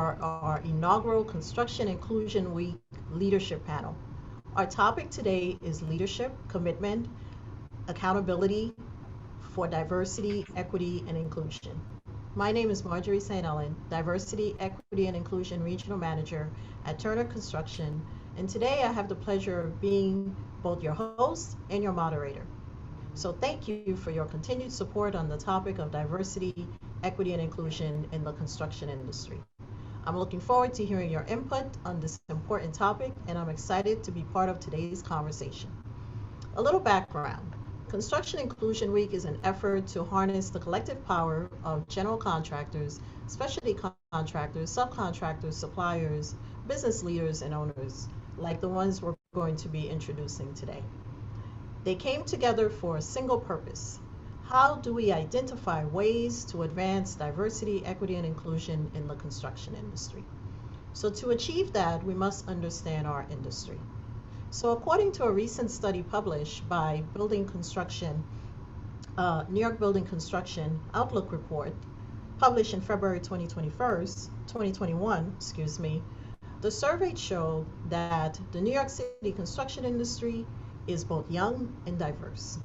our inaugural Construction Inclusion Week Leadership Panel. Our topic today is leadership, commitment, accountability for diversity, equity, and inclusion. My name is Marjorie St. Ellen, Diversity, Equity, and Inclusion Regional Manager at Turner Construction, and today I have the pleasure of being both your host and your moderator. So thank you for your continued support on the topic of diversity, equity, and inclusion in the construction industry. I'm looking forward to hearing your input on this important topic, and I'm excited to be part of today's conversation. A little background. Construction Inclusion Week is an effort to harness the collective power of general contractors, specialty contractors, subcontractors, suppliers, business leaders, and owners, like the ones we're going to be introducing today. They came together for a single purpose. How do we identify ways to advance diversity, equity, and inclusion in the construction industry? So to achieve that, we must understand our industry. So according to a recent study published by Building Construction, New York Building Construction Outlook Report, published in February 2021, the survey showed that the New York City construction industry is both young and diverse.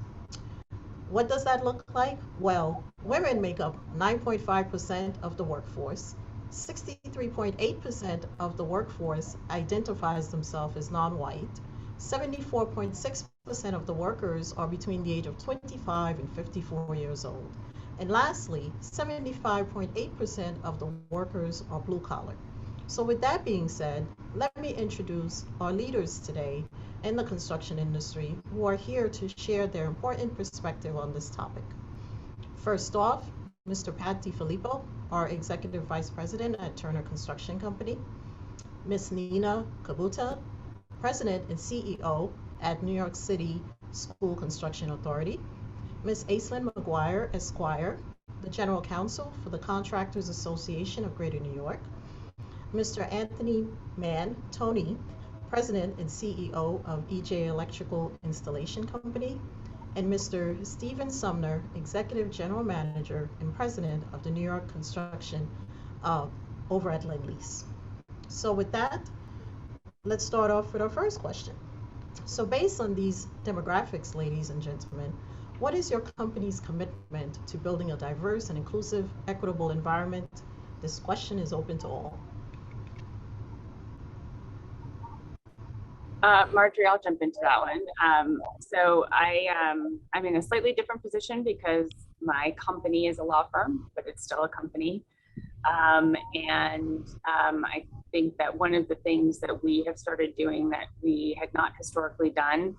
What does that look like? Well, women make up 9.5% of the workforce. 63.8% of the workforce identifies themselves as non-white. 74.6% of the workers are between the age of 25 and 54 years old. And lastly, 75.8% of the workers are blue collar. So with that being said, let me introduce our leaders today in the construction industry who are here to share their important perspective on this topic. First off, Mr. Pat DiFilippo, our Executive Vice President at Turner Construction Company. Ms. Nina Kabuta, President and CEO at New York City School Construction Authority. Ms. Aislinn McGuire, Esquire, the General Counsel for the Contractors Association of Greater New York. Mr. Anthony Mann, Tony, President and CEO of EJ Electrical Installation Company, and Mr. Stephen Sumner, Executive General Manager and President of the New York Construction over at Lendlease. So with that, let's start off with our first question. So based on these demographics, ladies and gentlemen, what is your company's commitment to building a diverse and inclusive, equitable environment? This question is open to all. Marjorie, I'll jump into that one. I'm in a slightly different position because my company is a law firm, but it's still a company. I think that one of the things that we have started doing that we had not historically done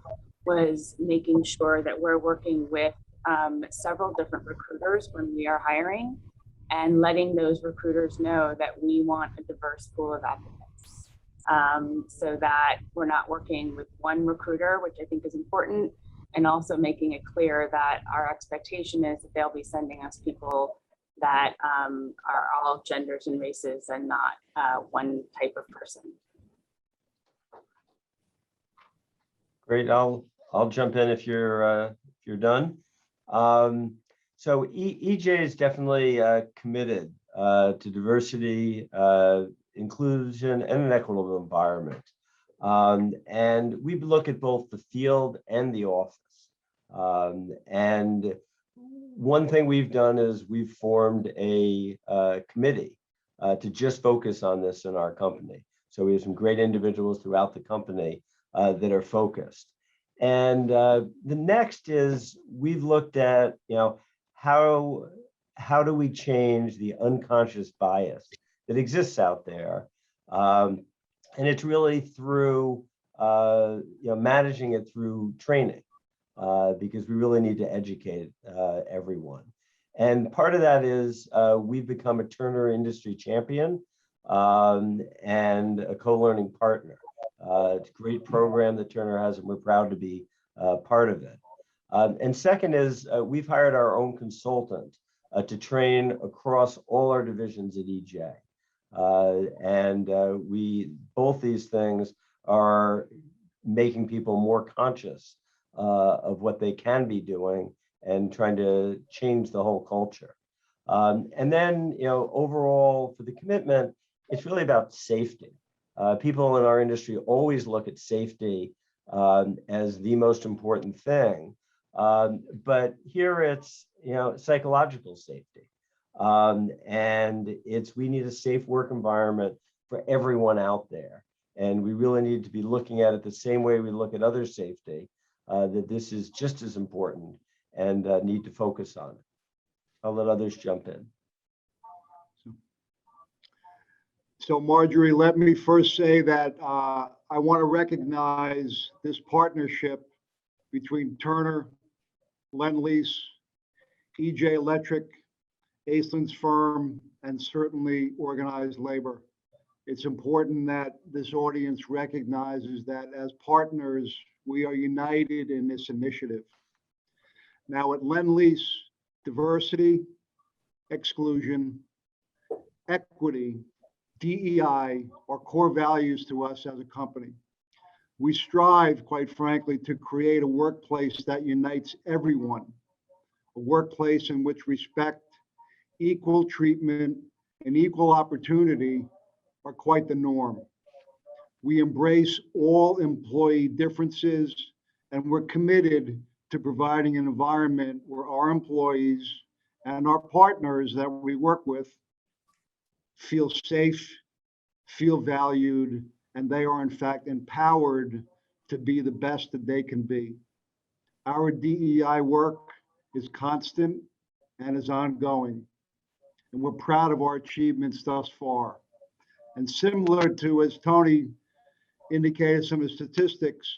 was making sure that we're working with several different recruiters when we are hiring and letting those recruiters know that we want a diverse pool of applicants. So that we're not working with one recruiter, which I think is important, and also making it clear that our expectation is that they'll be sending us people that are all genders and races and not one type of person. Great, I'll jump in if you're done. So EJ is definitely committed to diversity, inclusion, and an equitable environment. And we look at both the field and the office. And one thing we've done is we've formed a committee to just focus on this in our company. So we have some great individuals throughout the company that are focused. And the next is we've looked at, how do we change the unconscious bias that exists out there, and it's really through managing it through training, because we really need to educate everyone. And part of that is we've become a Turner industry champion and a co-learning partner. It's a great program that Turner has, and we're proud to be part of it. And second is we've hired our own consultant to train across all our divisions at EJ. Both these things are making people more conscious of what they can be doing and trying to change the whole culture. And then, overall for the commitment, it's really about safety. People in our industry always look at safety as the most important thing. But here it's, psychological safety. And we need a safe work environment for everyone out there. And we really need to be looking at it the same way we look at other safety, that this is just as important and need to focus on it. I'll let others jump in. So Marjorie, let me first say that I want to recognize this partnership between Turner, Lend-Lease, EJ Electric, Aislin's firm, and certainly organized labor. It's important that this audience recognizes that as partners, we are united in this initiative. Now at Lend-Lease, diversity, exclusion, equity, DEI are core values to us as a company. We strive, quite frankly, to create a workplace that unites everyone, a workplace in which respect, equal treatment, and equal opportunity are quite the norm. We embrace all employee differences, and we're committed to providing an environment where our employees and our partners that we work with feel safe, feel valued, and they are in fact empowered to be the best that they can be. Our DEI work is constant and is ongoing, and we're proud of our achievements thus far. And similar to, as Tony indicated some of the statistics,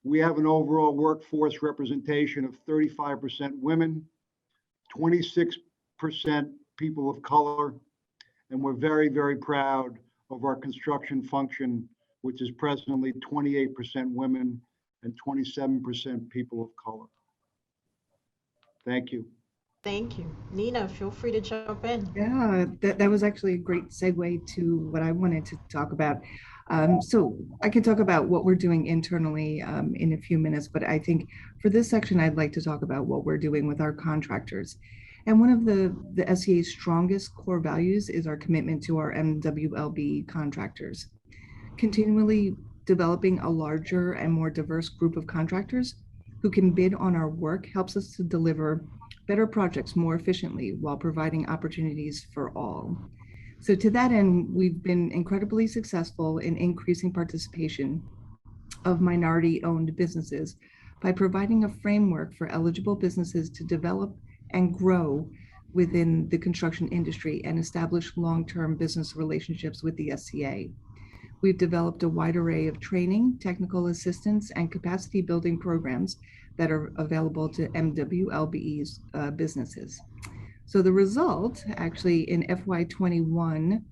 we have an overall workforce representation of 35% women, 26% people of color, and we're very, very proud of our construction function, which is presently 28% women and 27% people of color. Thank you. Thank you. Nina, feel free to jump in. Yeah, that was actually a great segue to what I wanted to talk about. So I can talk about what we're doing internally in a few minutes, but I think for this section, I'd like to talk about what we're doing with our contractors. And one of the SCA's strongest core values is our commitment to our MWLB contractors. Continually developing a larger and more diverse group of contractors who can bid on our work helps us to deliver better projects more efficiently while providing opportunities for all. So to that end, we've been incredibly successful in increasing participation of minority-owned businesses by providing a framework for eligible businesses to develop and grow within the construction industry and establish long-term business relationships with the SCA. We've developed a wide array of training, technical assistance, and capacity building programs that are available to MWLBE's businesses. So the result, actually, in FY21,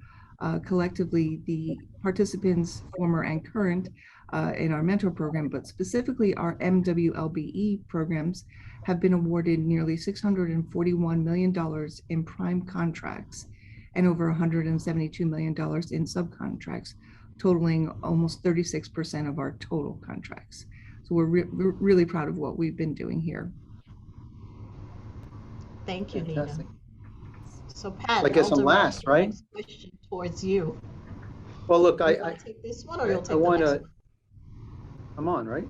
collectively, the participants, former and current, in our mentor program, but specifically our MWLBE programs, have been awarded nearly $641 million in prime contracts and over $172 million in subcontracts, totaling almost 36% of our total contracts. So we're really proud of what we've been doing here. Thank you, Fantastic. Nina. So Pat, I guess I'm last, right? Next question towards you. Well, look, You wanna take this one, or you'll take the next one? I'm on, right?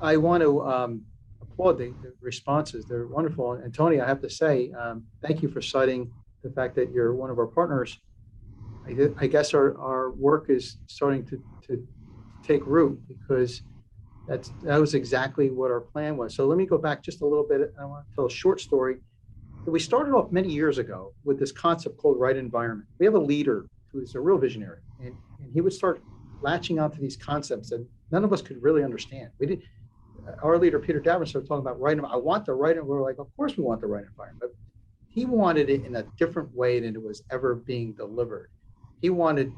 I want to applaud the responses. They're wonderful. And Tony, I have to say, thank you for citing the fact that you're one of our partners. I guess our work is starting to take root, because that was exactly what our plan was. So let me go back just a little bit. I want to tell a short story. We started off many years ago with this concept called right environment. We have a leader who's a real visionary, and he would start latching onto these concepts that none of us could really understand. We didn't. Our leader, Peter Davin, started talking about I want the right, and we're like, of course we want the right environment. But he wanted it in a different way than it was ever being delivered. He wanted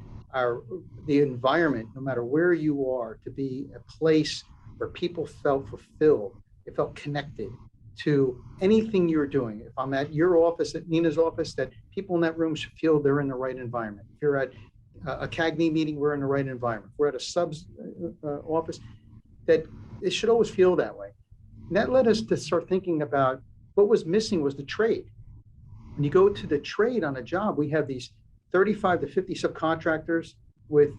the environment, no matter where you are, to be a place where people felt fulfilled, they felt connected to anything you're doing. If I'm at your office, at Nina's office, that people in that room should feel they're in the right environment. If you're at a CAGNY meeting, we're in the right environment. If we're at a subs office, that it should always feel that way. And that led us to start thinking about what was missing was the trade. When you go to the trade on a job, we have these 35 to 50 subcontractors with,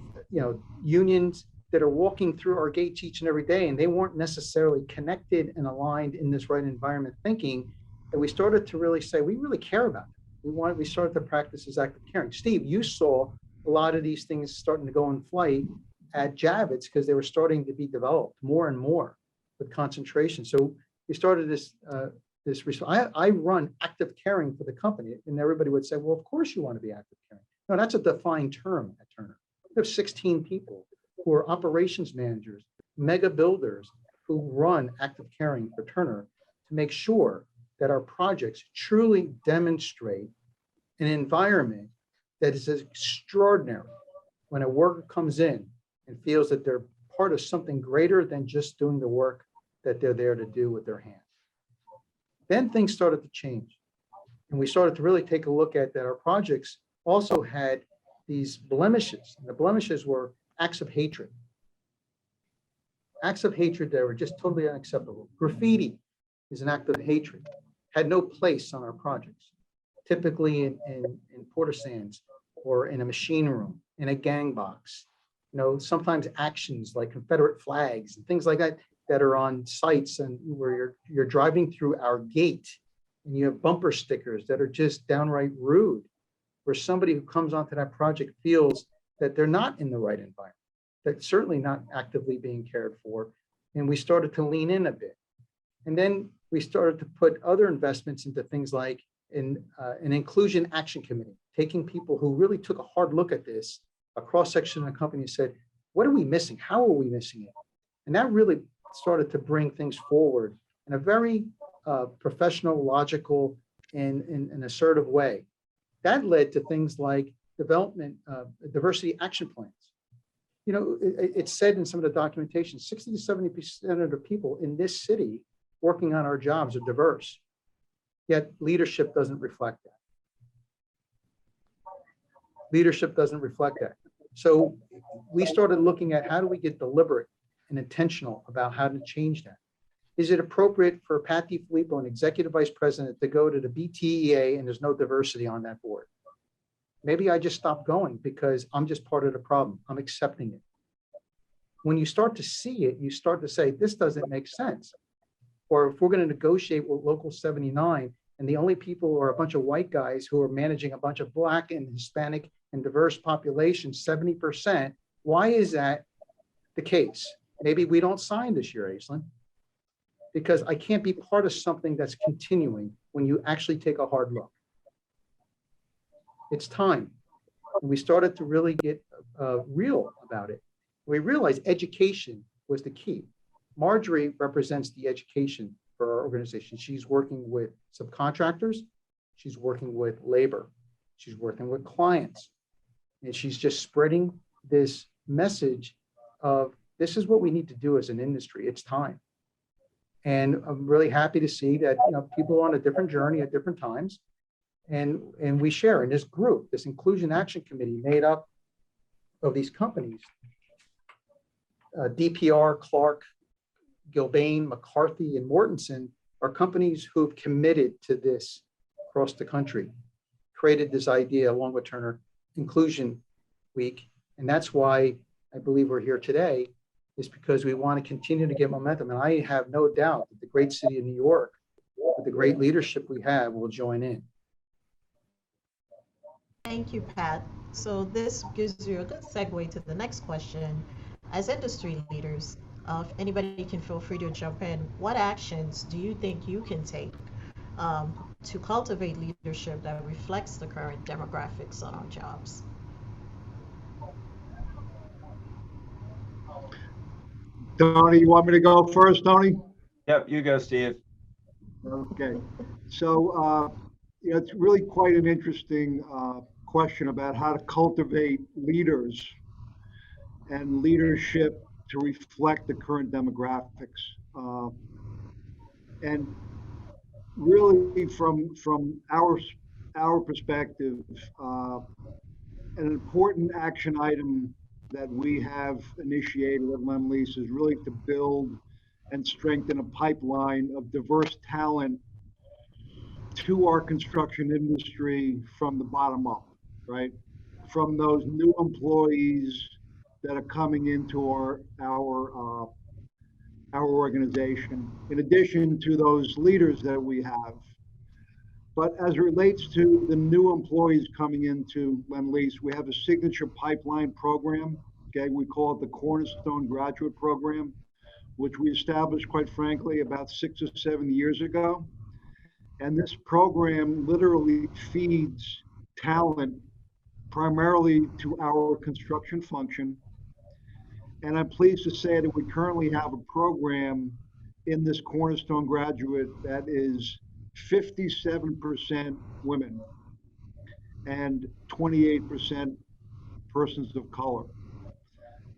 unions that are walking through our gates each and every day, and they weren't necessarily connected and aligned in this right environment thinking, that we started to really say, we really care about it. We started to practice as active caring. Steve, you saw a lot of these things starting to go in flight at Javits because they were starting to be developed more and more with concentration. So we started this, I run active caring for the company, and everybody would say, well, of course you want to be active caring. No, that's a defined term at Turner. We have 16 people who are operations managers, mega builders who run active caring for Turner to make sure that our projects truly demonstrate an environment that is extraordinary when a worker comes in and feels that they're part of something greater than just doing the work that they're there to do with their hands. Then things started to change. And we started to really take a look at that our projects also had these blemishes. And the blemishes were acts of hatred. Acts of hatred that were just totally unacceptable. Graffiti is an act of hatred, had no place on our projects. Typically in Porter Sands or in a machine room, in a gang box. Sometimes actions like Confederate flags and things like that that are on sites and where you're driving through our gate and you have bumper stickers that are just downright rude, where somebody who comes onto that project feels that they're not in the right environment, that's certainly not actively being cared for. And we started to lean in a bit. And then we started to put other investments into things like an inclusion action committee, taking people who really took a hard look at this, a cross-section of the company, and said, what are we missing? How are we missing it? And that really started to bring things forward in a very professional, logical, and assertive way. That led to things like development, diversity action plans. It's said in some of the documentation, 60 to 70% of the people in this city working on our jobs are diverse, yet leadership doesn't reflect that. Leadership doesn't reflect that. So we started looking at how do we get deliberate and intentional about how to change that. Is it appropriate for Pat DiFilippo, an executive vice president, to go to the BTEA and there's no diversity on that board? Maybe I just stop going because I'm just part of the problem. I'm accepting it. When you start to see it, you start to say, this doesn't make sense. Or if we're going to negotiate with Local 79 and the only people are a bunch of white guys who are managing a bunch of Black and Hispanic and diverse population, 70%, why is that the case? Maybe we don't sign this year, Aislinn, because I can't be part of something that's continuing when you actually take a hard look. It's time. And we started to really get real about it. We realized education was the key. Marjorie represents the education for our organization. She's working with subcontractors. She's working with labor. She's working with clients. And she's just spreading this message of this is what we need to do as an industry. It's time. And I'm really happy to see that people are on a different journey at different times. And we share in this group, this Inclusion Action Committee made up of these companies, DPR, Clark, Gilbane, McCarthy, and Mortensen are companies who've committed to this across the country, created this idea along with Turner Inclusion Week. And that's why I believe we're here today, is because we want to continue to get momentum. And I have no doubt that the great city of New York, with the great leadership we have, will join in. Thank you, Pat. So this gives you a good segue to the next question. As industry leaders, if anybody can feel free to jump in, what actions do you think you can take to cultivate leadership that reflects the current demographics on our jobs? Tony, you want me to go first, Tony? Yep, you go, Steve. Okay. So, it's really quite an interesting question about how to cultivate leaders and leadership to reflect the current demographics. And really from our perspective, an important action item that we have initiated at Lend-Lease is really to build and strengthen a pipeline of diverse talent to our construction industry from the bottom up, right? from those new employees that are coming into our organization, in addition to those leaders that we have. But as it relates to the new employees coming into Lend-Lease, we have a signature pipeline program. Okay, we call it the Cornerstone Graduate Program, which we established, quite frankly, about 6 or 7 years ago. And this program literally feeds talent primarily to our construction function. And I'm pleased to say that we currently have a program in this Cornerstone graduate that is 57% women and 28% persons of color.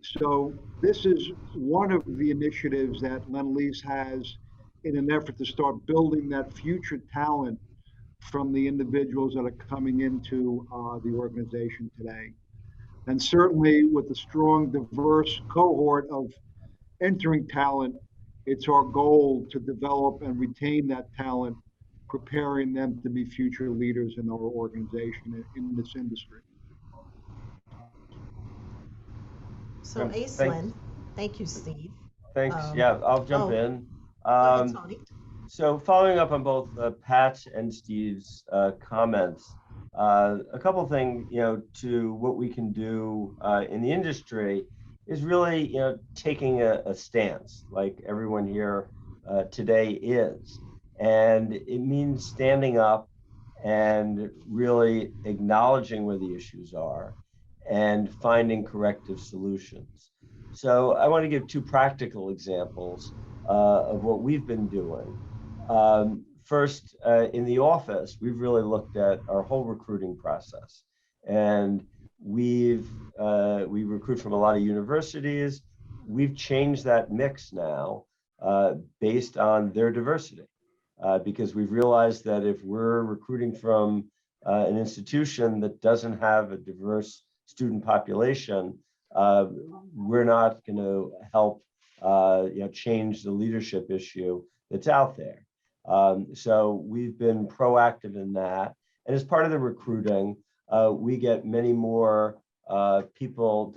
So this is one of the initiatives that Lend-Lease has in an effort to start building that future talent from the individuals that are coming into the organization today. And certainly with the strong, diverse cohort of entering talent, it's our goal to develop and retain that talent, preparing them to be future leaders in our organization in this industry. So Thanks. Aislinn, thank you, Steve. Thanks. Yeah, I'll jump Oh, in. go ahead, Tony. So following up on both Pat's and Steve's comments, a couple of things, to what we can do in the industry is really, taking a stance like everyone here today is. And it means standing up and really acknowledging where the issues are and finding corrective solutions. So I want to give two practical examples of what we've been doing. First, in the office, we've really looked at our whole recruiting process, and we recruit from a lot of universities. We've changed that mix now based on their diversity, because we've realized that if we're recruiting from an institution that doesn't have a diverse student population, we're not going to help change the leadership issue that's out there. So we've been proactive in that. And as part of the recruiting, we get many more people,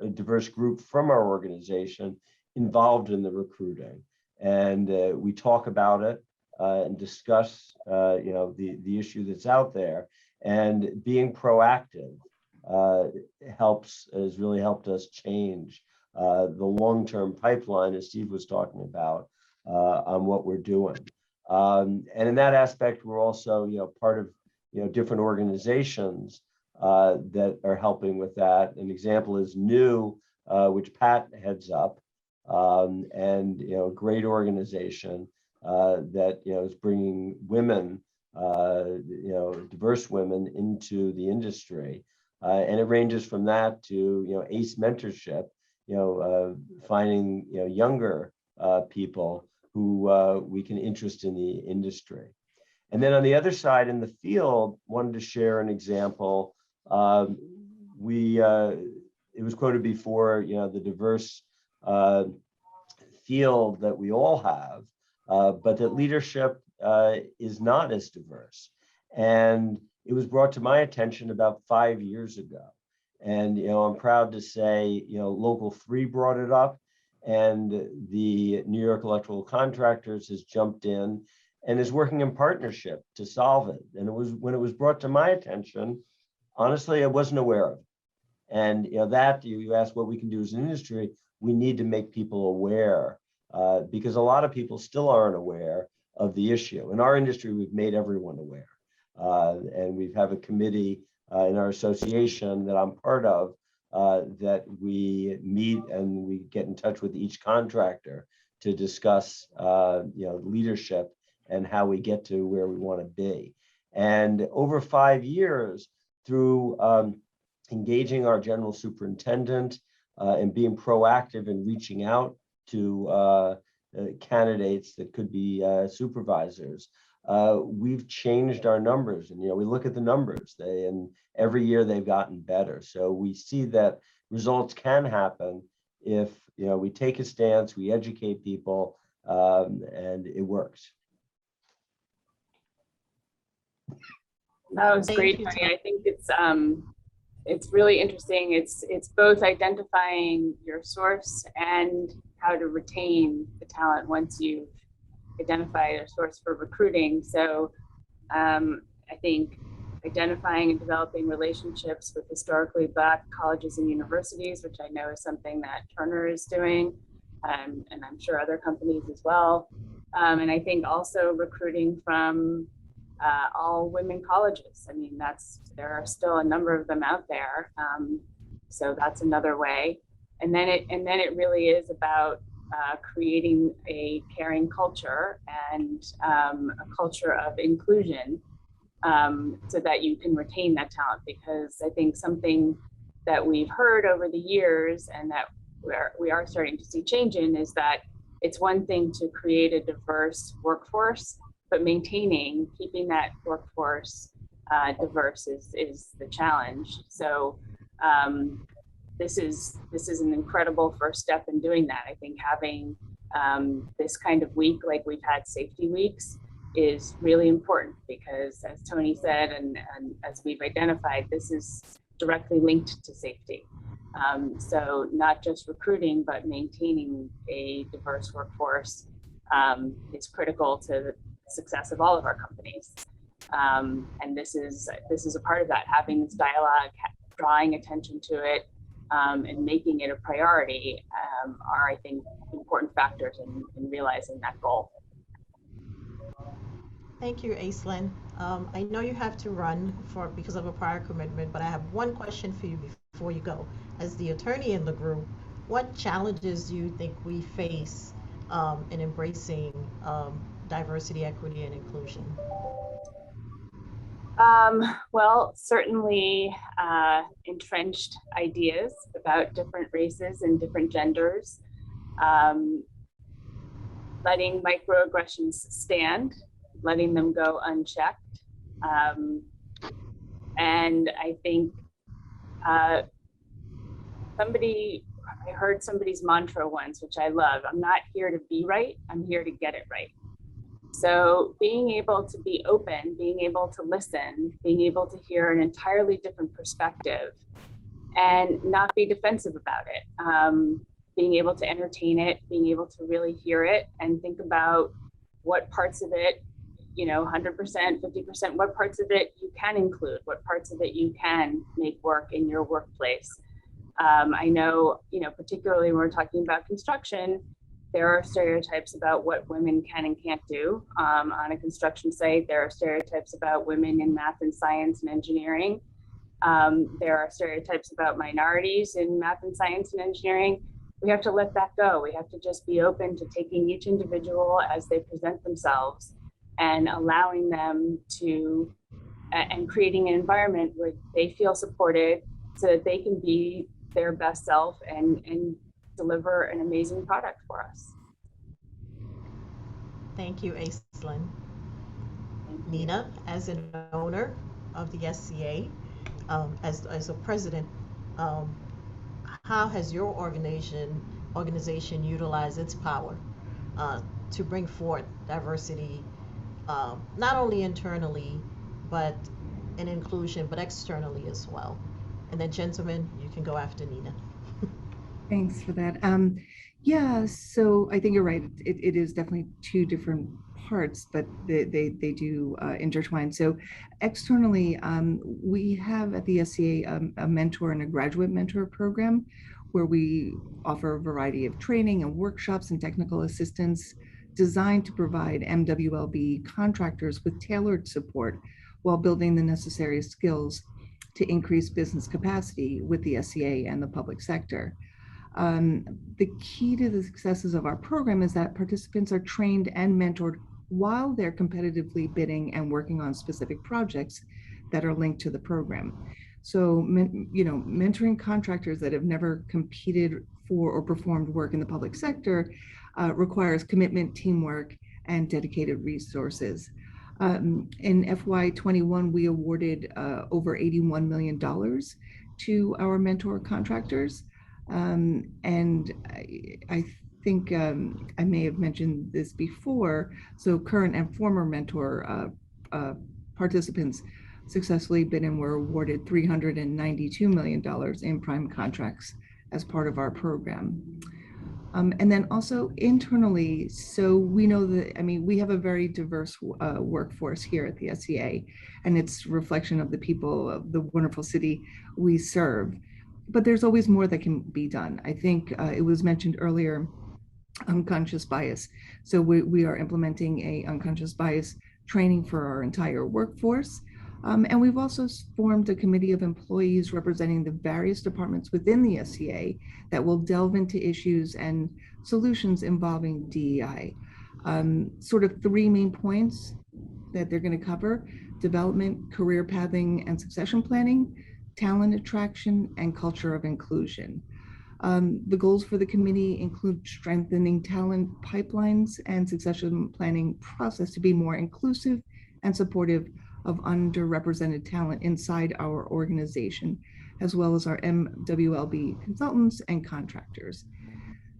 a diverse group from our organization involved in the recruiting. And we talk about it and discuss, the issue that's out there. And being proactive has really helped us change the long-term pipeline, as Steve was talking about, on what we're doing. And in that aspect, we're also, part of, different organizations that are helping with that. An example is New, which Pat heads up, and, a great organization that, is bringing women, diverse women into the industry. And it ranges from that to, ACE mentorship, finding, younger people who we can interest in the industry. And then on the other side in the field, wanted to share an example. It was quoted before, the diverse field that we all have, but that leadership is not as diverse. And it was brought to my attention about 5 years ago. And, I'm proud to say, Local 3 brought it up, and the New York Electrical Contractors has jumped in and is working in partnership to solve it. And when it was brought to my attention, honestly, I wasn't aware of it. And, you asked what we can do as an industry, we need to make people aware, because a lot of people still aren't aware of the issue. In our industry, we've made everyone aware. And we have a committee in our association that I'm part of that we meet and we get in touch with each contractor to discuss, leadership and how we get to where we want to be. And over 5 years, through engaging our general superintendent and being proactive in reaching out to candidates that could be supervisors, we've changed our numbers. And, we look at the numbers, and every year they've gotten better. So we see that results can happen if, we take a stance, we educate people, and it works. That was Thank great, you, Tony. Tony. I think it's it's really interesting. It's both identifying your source and how to retain the talent once you've identified a source for recruiting. So I think identifying and developing relationships with historically Black colleges and universities, which I know is something that Turner is doing, and I'm sure other companies as well. And I think also recruiting from all women colleges. I mean, there are still a number of them out there. So that's another way. And then it really is about creating a caring culture and a culture of inclusion, so that you can retain that talent. Because I think something that we've heard over the years and that we are starting to see change in is that it's one thing to create a diverse workforce, but keeping that workforce diverse is the challenge. So this is an incredible first step in doing that. I think having this kind of week, like we've had safety weeks, is really important because, as Tony said, and as we've identified, this is directly linked to safety. So not just recruiting, but maintaining a diverse workforce is critical to the success of all of our companies. And this is a part of that, having this dialogue, drawing attention to it, and making it a priority are, I think, important factors in realizing that goal. Thank you, Aislinn. I know you have to run because of a prior commitment, but I have one question for you before you go. As the attorney in the group, what challenges do you think we face in embracing diversity, equity, and inclusion? Well, certainly entrenched ideas about different races and different genders, letting microaggressions stand, letting them go unchecked. And I think I heard somebody's mantra once, which I love: I'm not here to be right, I'm here to get it right. So being able to be open, being able to listen, being able to hear an entirely different perspective and not be defensive about it, being able to entertain it, being able to really hear it and think about what parts of it, 100%, 50%, what parts of it you can include, what parts of it you can make work in your workplace. I know, particularly when we're talking about construction, there are stereotypes about what women can and can't do on a construction site. There are stereotypes about women in math and science and engineering. There are stereotypes about minorities in math and science and engineering. We have to let that go. We have to just be open to taking each individual as they present themselves and allowing them to, and creating an environment where they feel supported so that they can be their best self and deliver an amazing product for us. Thank you, Aislinn. Nina, as an owner of the SCA, as a president, how has your organization utilized its power to bring forth diversity, not only internally, but in inclusion, but externally as well? And then, gentlemen, you can go after Nina. Thanks for that. Yeah, so I think you're right. It is definitely two different parts, but they do intertwine. So externally, we have at the SCA a mentor and a graduate mentor program where we offer a variety of training and workshops and technical assistance designed to provide MWLB contractors with tailored support while building the necessary skills to increase business capacity with the SCA and the public sector. The key to the successes of our program is that participants are trained and mentored while they're competitively bidding and working on specific projects that are linked to the program. So, mentoring contractors that have never competed for or performed work in the public sector requires commitment, teamwork, and dedicated resources. In FY21, we awarded over $81 million to our mentor contractors. And I think I may have mentioned this before. So current and former mentor participants successfully bid and were awarded $392 million in prime contracts as part of our program. And then also internally, so we know that, I mean, we have a very diverse workforce here at the SCA, and it's a reflection of the people of the wonderful city we serve. But there's always more that can be done. I think it was mentioned earlier, unconscious bias. So we are implementing a unconscious bias training for our entire workforce. And we've also formed a committee of employees representing the various departments within the SCA that will delve into issues and solutions involving DEI. Sort of three main points that they're going to cover: development, career pathing and succession planning, talent attraction, and culture of inclusion. The goals for the committee include strengthening talent pipelines and succession planning process to be more inclusive and supportive of underrepresented talent inside our organization, as well as our MWLB consultants and contractors.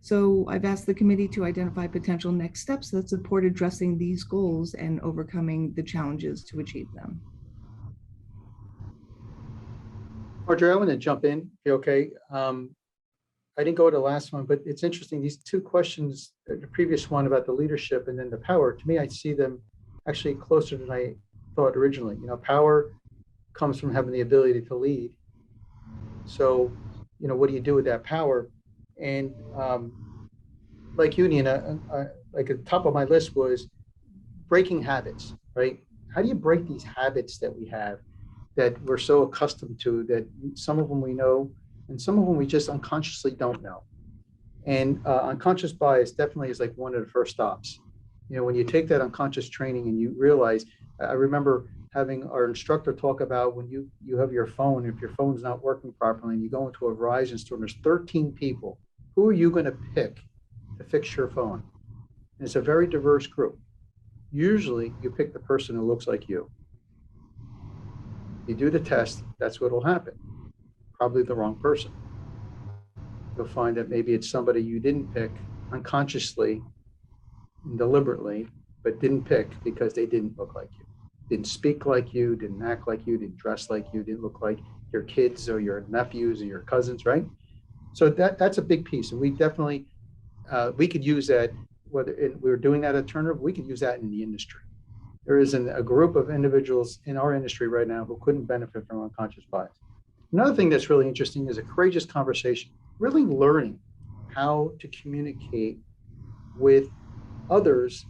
So I've asked the committee to identify potential next steps that support addressing these goals and overcoming the challenges to achieve them. Audrey, I want to jump in, if you're okay. I didn't go to the last one, but it's interesting. These two questions, the previous one about the leadership and then the power, to me, I see them actually closer than I thought originally. You know, power comes from having the ability to lead. So, you know, what do you do with that power? And like you, Nina, like at the top of my list was breaking habits, right? How do you break these habits that we have that we're so accustomed to, that some of them we know and some of them we just unconsciously don't know? And unconscious bias definitely is like one of the first stops. You know, when you take that unconscious training and you realize, I remember having our instructor talk about when you have your phone, if your phone's not working properly and you go into a Verizon store and there's 13 people, who are you going to pick to fix your phone? And it's a very diverse group. Usually you pick the person who looks like you. You do the test, that's what will happen. Probably the wrong person. You'll find that maybe it's somebody you didn't pick unconsciously and deliberately, but didn't pick because they didn't look like you, didn't speak like you, didn't act like you, didn't dress like you, didn't look like your kids or your nephews or your cousins, right? So that's a big piece. And we definitely, we could use that, whether we're doing that at Turner, we could use that in the industry. There is a group of individuals in our industry right now who couldn't benefit from unconscious bias. Another thing that's really interesting is a courageous conversation, really learning how to communicate with others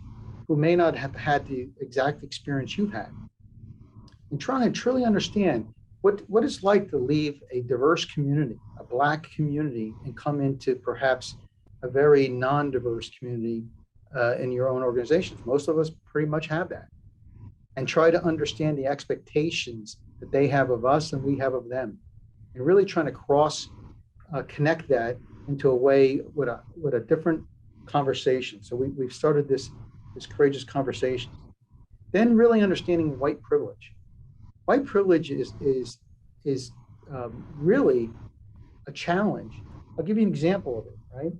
who may not have had the exact experience you've had, and trying to truly understand what it's like to leave a diverse community, a Black community, and come into perhaps a very non-diverse community in your own organizations. Most of us pretty much have that. And try to understand the expectations that they have of us and we have of them. And really trying to connect that into a way with a different conversation. So we've started this courageous conversation. Then really understanding white privilege. White privilege is really a challenge. I'll give you an example of it, right?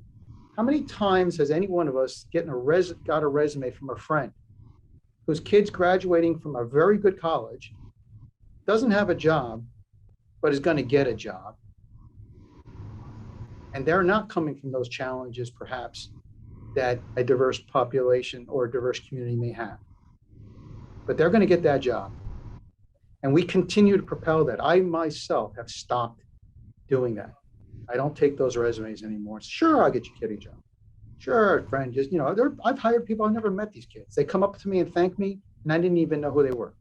How many times has any one of us got a resume from a friend whose kid's graduating from a very good college, doesn't have a job, but is going to get a job? And they're not coming from those challenges, perhaps, that a diverse population or a diverse community may have. But they're going to get that job. And we continue to propel that. I myself have stopped doing that. I don't take those resumes anymore. Sure, I'll get your kid a job. Sure, friend, just, you know, I've hired people, I've never met these kids. They come up to me and thank me, and I didn't even know who they were.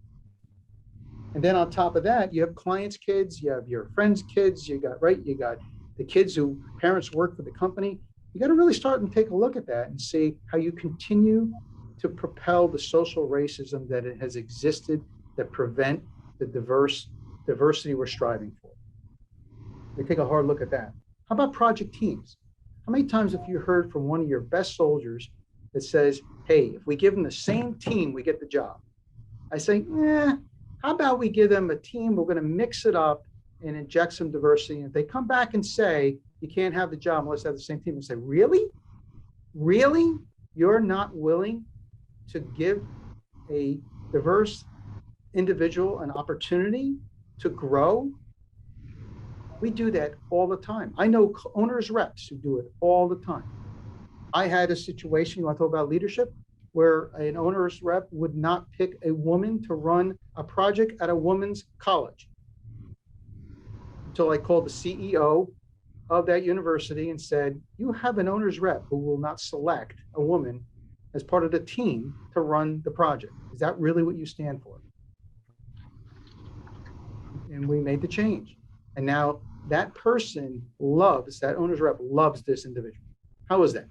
And then on top of that, you have clients' kids, you have your friends' kids, you got the kids who parents work for the company. You got to really start and take a look at that and see how you continue to propel the social racism that it has existed that prevent the diversity we're striving for. We take a hard look at that. How about project teams? How many times have you heard from one of your best soldiers that says, hey, if we give them the same team, we get the job? I say, how about we give them a team, we're going to mix it up and inject some diversity. And if they come back and say, you can't have the job unless they have the same team, and say, really? Really? You're not willing to give a diverse individual an opportunity to grow, we do that all the time. I know owners reps who do it all the time. I had a situation, you want to talk about leadership, where an owner's rep would not pick a woman to run a project at a women's college. Until I called the CEO of that university and said, you have an owner's rep who will not select a woman as part of the team to run the project. Is that really what you stand for? And we made the change. And now that person loves, that owner's rep loves this individual. How is that?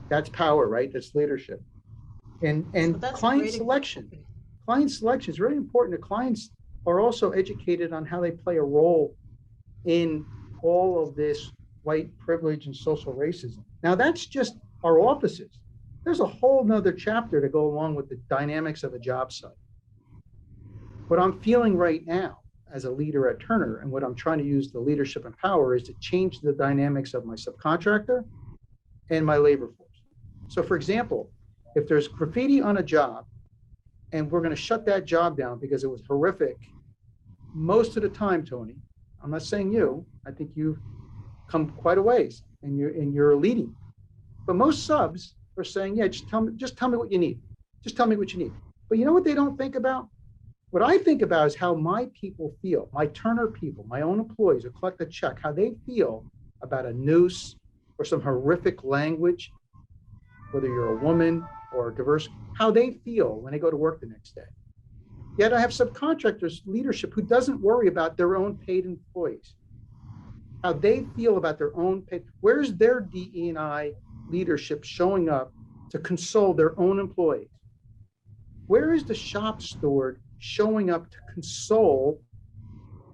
That's power, right? That's leadership. And that's client selection. Client selection is really important. The clients are also educated on how they play a role in all of this white privilege and social racism. Now that's just our offices. There's a whole nother chapter to go along with the dynamics of a job site. What I'm feeling right now as a leader at Turner, and what I'm trying to use the leadership and power, is to change the dynamics of my subcontractor and my labor force. So for example, if there's graffiti on a job and we're going to shut that job down because it was horrific, most of the time, Tony, I'm not saying you, I think you've come quite a ways and you're leading. But most subs are saying, yeah, just tell me what you need. Just tell me what you need. But you know what they don't think about? What I think about is how my people feel, my Turner people, my own employees who collect the check, how they feel about a noose or some horrific language, whether you're a woman or diverse, how they feel when they go to work the next day. Yet I have subcontractors leadership who doesn't worry about their own paid employees, how they feel about their own paid. Where's their DE&I leadership showing up to console their own employees? Where is the shop steward showing up to console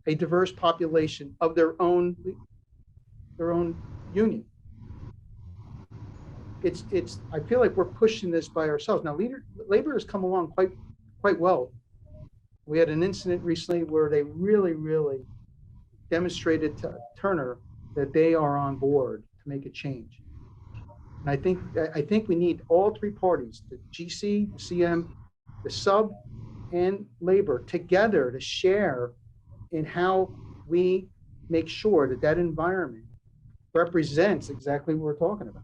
a diverse population of their own union? It's I feel like we're pushing this by ourselves. Now labor has come along quite well. We had an incident recently where they really demonstrated to Turner that they are on board to make a change. And I think we need all three parties, the GC, the CM, the sub, and labor together to share in how we make sure that that environment represents exactly what we're talking about.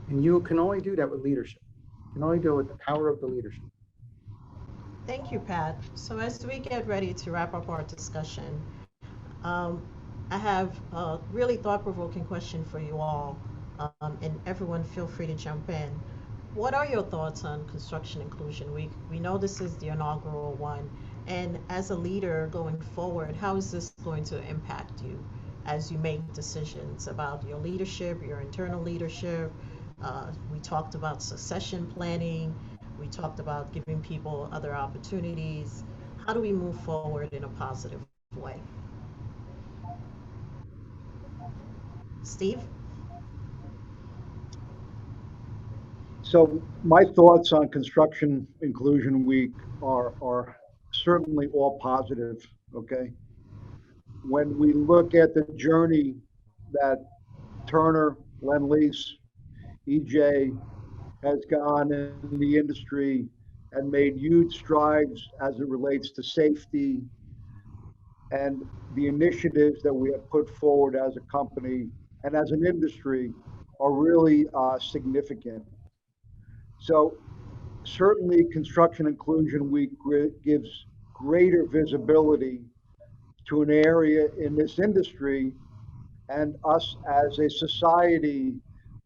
And you can only do that with leadership. You can only do it with the power of the leadership. Thank you, Pat. So as we get ready to wrap up our discussion, I have a really thought-provoking question for you all, and everyone feel free to jump in. What are your thoughts on Construction Inclusion Week? We know this is the inaugural one, and as a leader going forward, how is this going to impact you as you make decisions about your leadership, your internal leadership? We talked about succession planning. We talked about giving people other opportunities. How do we move forward in a positive way? Steve? So my thoughts on Construction Inclusion Week are certainly all positive, okay? When we look at the journey that Turner, Lend-Lease, EJ has gone in the industry and made huge strides as it relates to safety, and the initiatives that we have put forward as a company and as an industry are really significant. So certainly Construction Inclusion Week gives greater visibility to an area in this industry and us as a society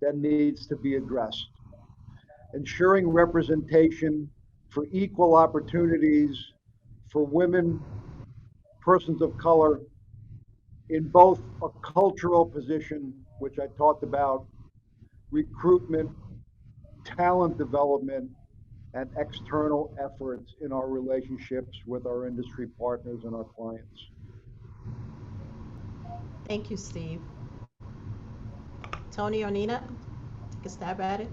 that needs to be addressed. Ensuring representation for equal opportunities for women, persons of color, in both a cultural position, which I talked about, recruitment, talent development, and external efforts in our relationships with our industry partners and our clients. Thank you, Steve. Tony or Nina, take a stab at it.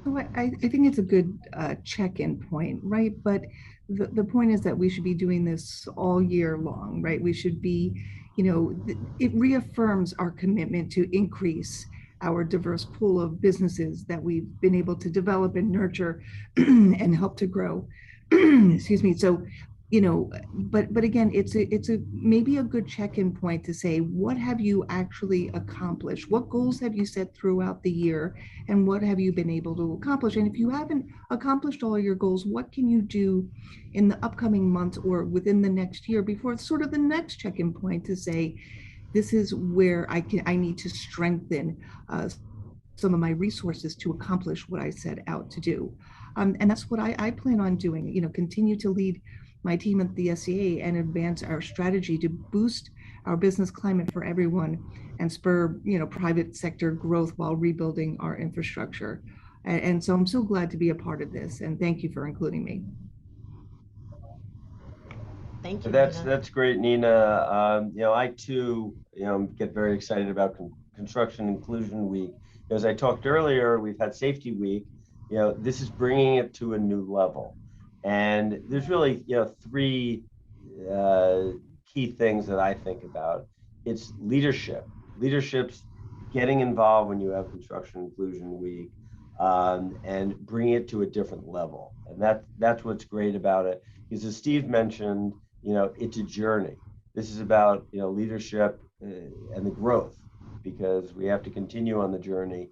So I think it's a good check-in point, right? But the point is that we should be doing this all year long, right? We should be, it reaffirms our commitment to increase our diverse pool of businesses that we've been able to develop and nurture and help to grow. Excuse me. So, but again, it's a maybe a good check-in point to say, what have you actually accomplished? What goals have you set throughout the year, and what have you been able to accomplish? And if you haven't accomplished all your goals, what can you do in the upcoming months or within the next year before it's sort of the next check-in point to say, this is where I need to strengthen some of my resources to accomplish what I set out to do. And that's what I plan on doing, continue to lead my team at the SCA and advance our strategy to boost our business climate for everyone and spur, private sector growth while rebuilding our infrastructure. And so I'm so glad to be a part of this, and thank you for including me. Thank you, That's Nina. that's great, Nina. I too, get very excited about Construction Inclusion Week. As I talked earlier, we've had Safety Week. This is bringing it to a new level, and there's really, three key things that I think about. It's leadership. Leadership's getting involved when you have Construction Inclusion Week, and bringing it to a different level, and that's what's great about it. Because as Steve mentioned, it's a journey. This is about, leadership and the growth, because we have to continue on the journey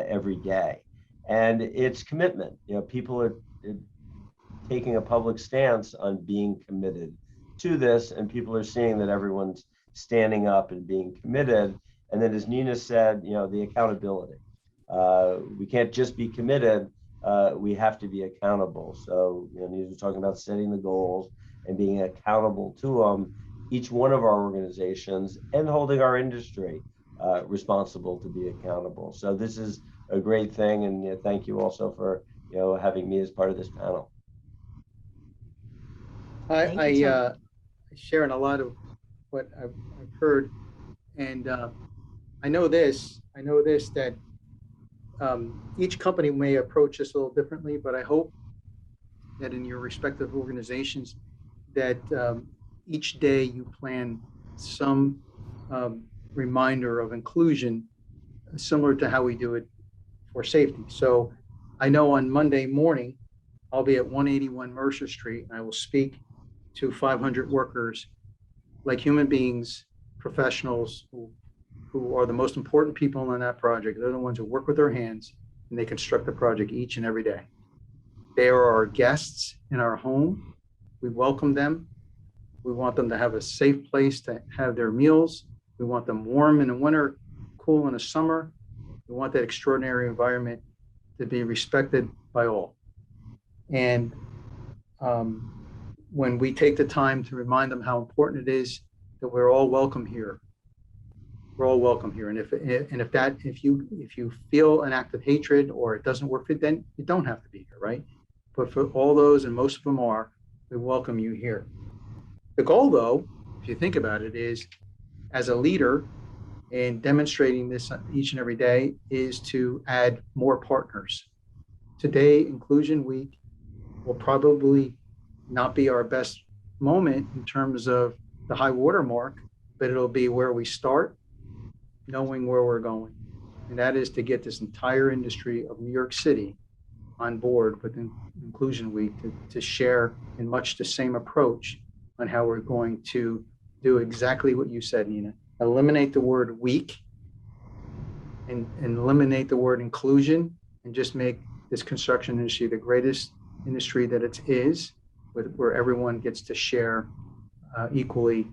every day. And it's commitment. People are taking a public stance on being committed to this, and people are seeing that everyone's standing up and being committed. And then, as Nina said, the accountability. We can't just be committed. We have to be accountable. So, Nina was talking about setting the goals and being accountable to them, each one of our organizations, and holding our industry responsible to be accountable. So this is a great thing, and thank you also for having me as part of this panel. I share in a lot of what I've heard, and I know this that each company may approach this a little differently, but I hope that in your respective organizations that each day you plan some reminder of inclusion, similar to how we do it for safety. So I know on Monday morning, I'll be at 181 Mercer Street, and I will speak to 500 workers, like human beings, professionals who are the most important people in that project. They're the ones who work with their hands, and they construct the project each and every day. They are our guests in our home. We welcome them. We want them to have a safe place to have their meals. We want them warm in the winter, cool in the summer. We want that extraordinary environment to be respected by all. And when we take the time to remind them how important it is that we're all welcome here, we're all welcome here. And if you feel an act of hatred or it doesn't work for you, then you don't have to be here, right? But for all those, and most of them are, we welcome you here. The goal, though, if you think about it, is as a leader in demonstrating this each and every day, is to add more partners. Today, Inclusion Week will probably not be our best moment in terms of the high water mark, but it'll be where we start, knowing where we're going. And that is to get this entire industry of New York City on board with Inclusion Week to share in much the same approach on how we're going to do exactly what you said, Nina. Eliminate the word weak and eliminate the word inclusion, and just make this construction industry the greatest industry that it is, where everyone gets to share equally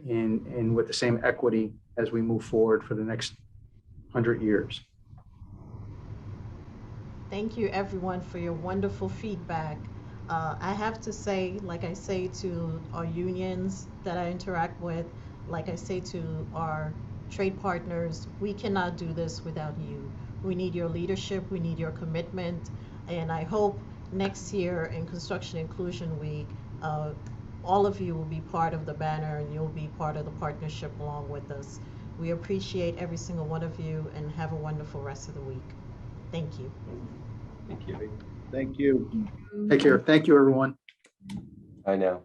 and with the same equity as we move forward for the next 100 years. Thank you, everyone, for your wonderful feedback. I have to say, like I say to our unions that I interact with, like I say to our trade partners, we cannot do this without you. We need your leadership, we need your commitment, and I hope next year in Construction Inclusion Week, all of you will be part of the banner and you'll be part of the partnership along with us. We appreciate every single one of you, and have a wonderful rest of the week. Thank you. Thank you. Thank you. Take care. Thank you, everyone. Bye now.